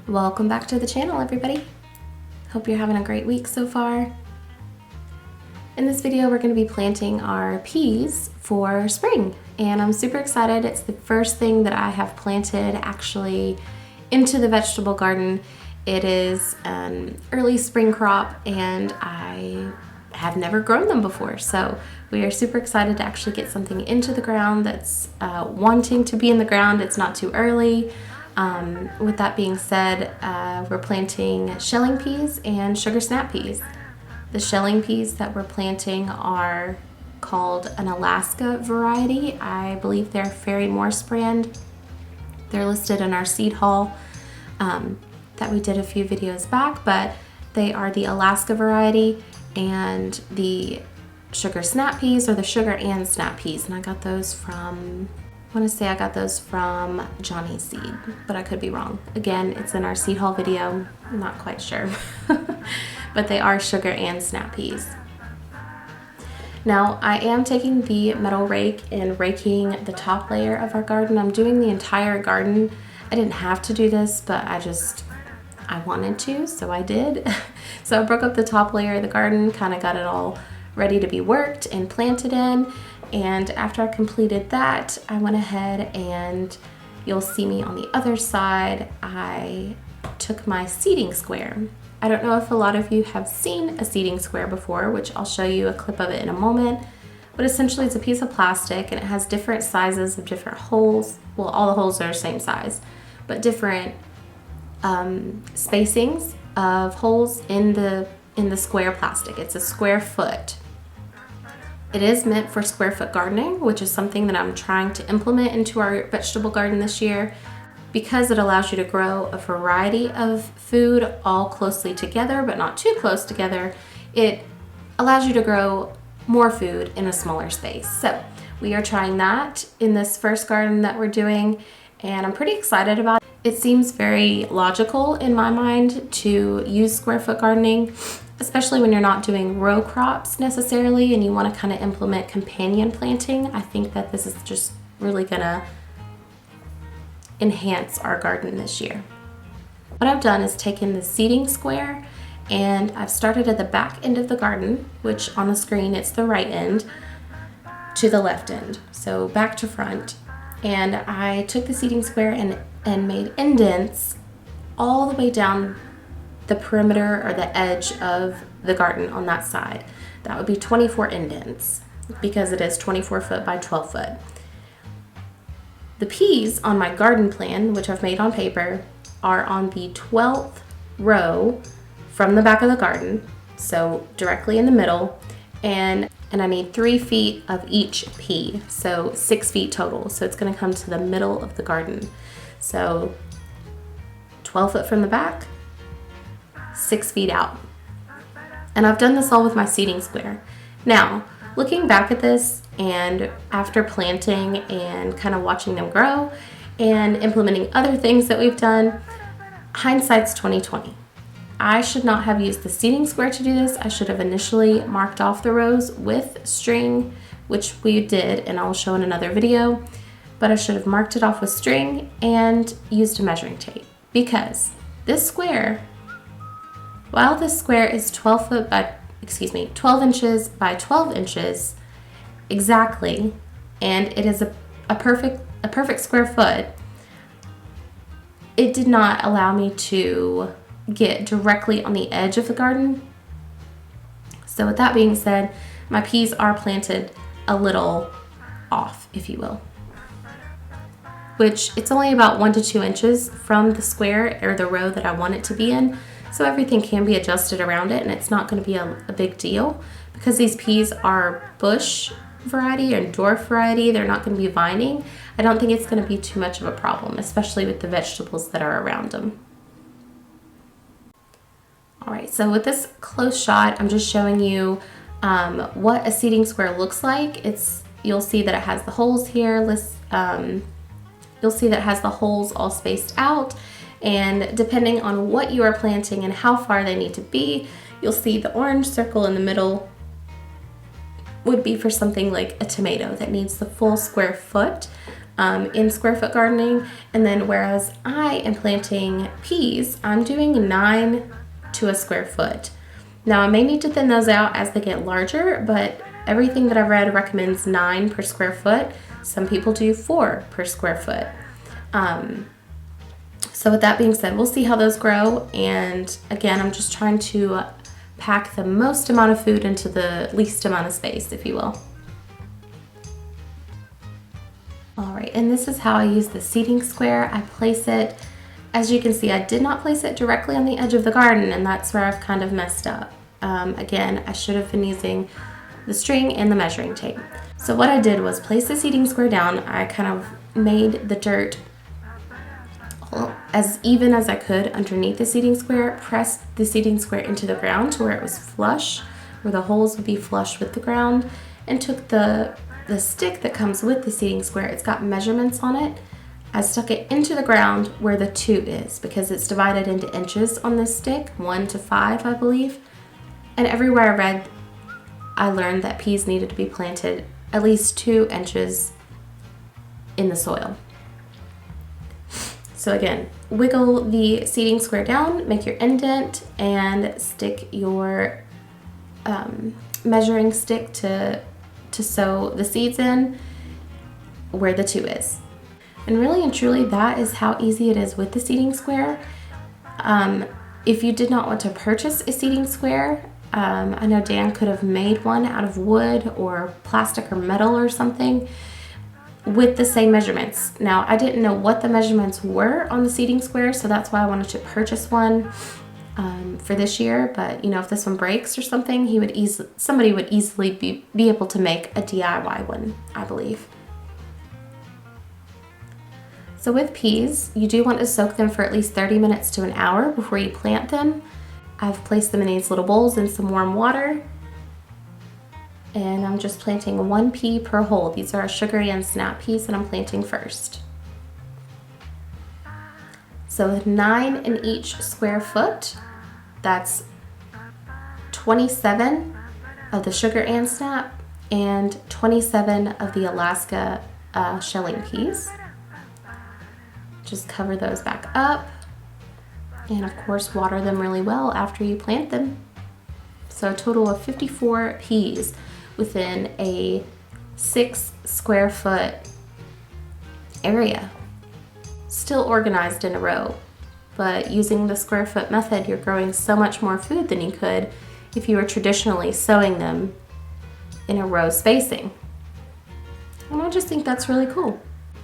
Welcome back to the channel, everybody. Hope you're having a great week so far. In this video, we're going to be planting our peas for spring, and I'm super excited. It's the first thing that I have planted actually into the vegetable garden. It is an early spring crop, and I have never grown them before, so we are super excited to actually get something into the ground that's wanting to be in the ground. It's not too early. With that being said, we're planting shelling peas and sugar snap peas. The shelling peas that we're planting are called an Alaska variety. I believe they're Fairy Morse brand. They're listed in our seed haul that we did a few videos back, but they are the Alaska variety, and the sugar snap peas are the sugar and snap peas, and I got those from Johnny's Seed, but I could be wrong. Again, it's in our seed haul video. I'm not quite sure. But they are sugar and snap peas. Now, I am taking the metal rake and raking the top layer of our garden. I'm doing the entire garden. I didn't have to do this, but I wanted to, so I did. So I broke up the top layer of the garden, kind of got it all ready to be worked and planted in. And after I completed that, I went ahead and you'll see me on the other side. I took my seeding square. I don't know if a lot of you have seen a seeding square before, which I'll show you a clip of it in a moment. But essentially it's a piece of plastic and it has different sizes of different holes. Well, all the holes are the same size, but different spacings of holes in the square plastic. It's a square foot. It is meant for square foot gardening, which is something that I'm trying to implement into our vegetable garden this year, because it allows you to grow a variety of food all closely together, but not too close together. It allows you to grow more food in a smaller space. So we are trying that in this first garden that we're doing, and I'm pretty excited about it. It seems very logical in my mind to use square foot gardening, especially when you're not doing row crops necessarily and you want to kind of implement companion planting. I think that this is just really gonna enhance our garden this year. What I've done is taken the seeding square and I've started at the back end of the garden, which on the screen it's the right end, to the left end, so back to front. And I took the seeding square and made indents all the way down the perimeter or the edge of the garden on that side. That would be 24 indents because it is 24 foot by 12 foot. The peas on my garden plan, which I've made on paper, are on the 12th row from the back of the garden, so directly in the middle, and I need 3 feet of each pea, so 6 feet total. So it's going to come to the middle of the garden. So 12 foot from the back, 6 feet out. And I've done this all with my seeding square. Now, looking back at this and after planting and kind of watching them grow and implementing other things that we've done, hindsight's 2020. I should not have used the seeding square to do this. I should have initially marked off the rows with string, which we did, and I'll show in another video, but I should have marked it off with string and used a measuring tape, because this square, while this square is 12 inches by 12 inches exactly, and it is a perfect square foot, it did not allow me to get directly on the edge of the garden. So with that being said, my peas are planted a little off, if you will, which it's only about 1 to 2 inches from the square or the row that I want it to be in. So everything can be adjusted around it, and it's not going to be a big deal because these peas are bush variety or dwarf variety. They're not going to be vining. I don't think it's going to be too much of a problem, especially with the vegetables that are around them. All right, so with this close shot, I'm just showing you what a seeding square looks like. You'll see that it has the holes here. You'll see that it has the holes all spaced out, and depending on what you are planting and how far they need to be, you'll see the orange circle in the middle would be for something like a tomato that needs the full square foot. in square foot gardening. And then whereas I am planting peas, I'm doing 9 to a square foot. Now I may need to thin those out as they get larger, but everything that I've read recommends 9 per square foot. Some people do 4 per square foot. So with that being said, we'll see how those grow. And again, I'm just trying to pack the most amount of food into the least amount of space, if you will. All right, and this is how I use the seeding square. I place it, as you can see, I did not place it directly on the edge of the garden, and that's where I've kind of messed up. Again, I should have been using the string and the measuring tape. So what I did was place the seeding square down. I kind of made the dirt as even as I could underneath the seeding square, pressed the seeding square into the ground to where it was flush, where the holes would be flush with the ground, and took the stick that comes with the seeding square. It's got measurements on it. I stuck it into the ground where the 2 is, because it's divided into inches on this stick, 1 to 5, I believe. And everywhere I read, I learned that peas needed to be planted at least 2 inches in the soil. So again, wiggle the seeding square down, make your indent, and stick your measuring stick to sow the seeds in where the 2 is. And really and truly, that is how easy it is with the seeding square. If you did not want to purchase a seeding square, I know Dan could have made one out of wood or plastic or metal or something with the same measurements. Now, I didn't know what the measurements were on the seeding square, so that's why I wanted to purchase one for this year. But you know, if this one breaks or something, somebody would easily be able to make a DIY one, I believe. So with peas, you do want to soak them for at least 30 minutes to an hour before you plant them. I've placed them in these little bowls in some warm water. And I'm just planting 1 pea per hole. These are sugar and snap peas that I'm planting first. So with 9 in each square foot, that's 27 of the sugar and snap and 27 of the Alaska shelling peas. Just cover those back up, and of course water them really well after you plant them. So a total of 54 peas within a 6 square foot area. Still organized in a row, but using the square foot method, you're growing so much more food than you could if you were traditionally sowing them in a row spacing. And I just think that's really cool.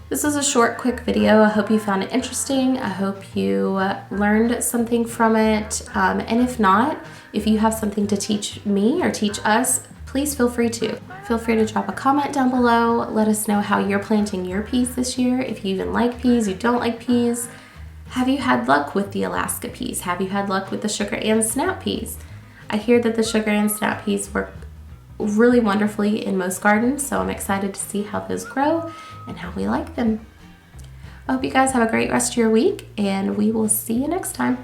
This is a short, quick video. I hope you found it interesting. I hope you learned something from it. And if not, if you have something to teach me or teach us, please feel free to. Feel free to drop a comment down below. Let us know how you're planting your peas this year. If you even like peas, you don't like peas. Have you had luck with the Alaska peas? Have you had luck with the sugar and snap peas? I hear that the sugar and snap peas work really wonderfully in most gardens, so I'm excited to see how those grow and how we like them. I hope you guys have a great rest of your week, and we will see you next time.